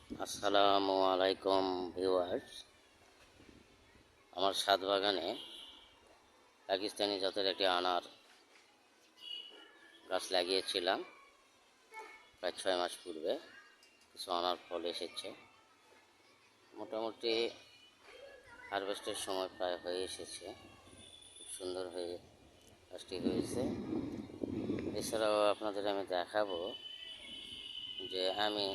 আসসালামু আলাইকুম ভিউয়ার্স। আমার ছাদ বাগানে পাকিস্তানি জাতের একটি আনার গাছ লাগিয়েছিলাম প্রায় 6 মাস পূর্বে। কিছু আনার ফল এসেছে, মোটামুটি হারভেস্টের সময় প্রায় হয়ে এসেছে। খুব সুন্দর হয়ে গাছটি হয়েছে। এছাড়াও আপনাদের আমি দেখাবো যে আমি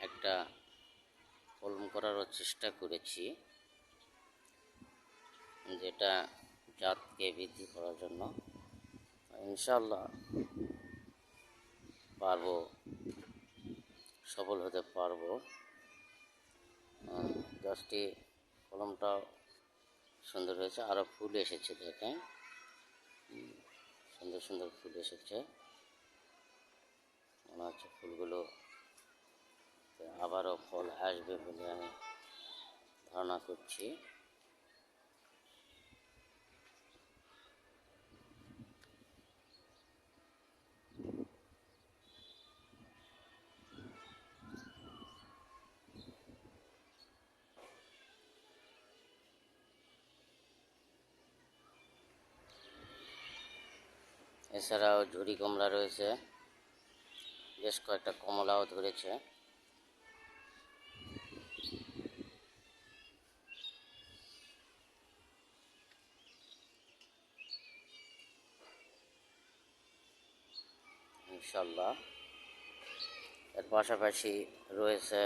একটা কলম করারও চেষ্টা করেছি, যেটা জাতকে বৃদ্ধি করার জন্য। ইনশাআল্লাহ পারবো, সফল হতে পারবো। গাছটি কলমটাও সুন্দর হয়েছে, আরও ফুল এসেছে, দেখেন সুন্দর সুন্দর ফুল এসেছে। মনে হচ্ছে ফুলগুলো আবারও ফল আসবে বলে আমি ধারণা করছি। এছাড়াও ঝুরি কমলা রয়েছে, বেশ কয়েকটা কমলাও ধরেছে। ইনশাল্লাহ এর পাশাপাশি রয়েছে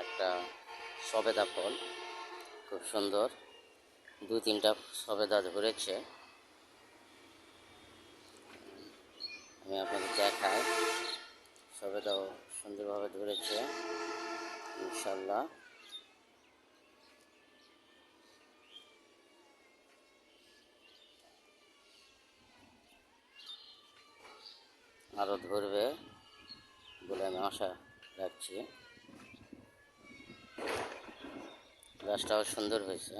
একটা সবেদা ফল, খুব সুন্দর, 2-3টা সবেদা ধরেছে। আমি আপনাদের দেখাই, সবেদাও সুন্দরভাবে ধরেছে ইনশাল্লাহ। আরও ধরবে বলে আমি আশা রাখছি। গাছটাও সুন্দর হয়েছে।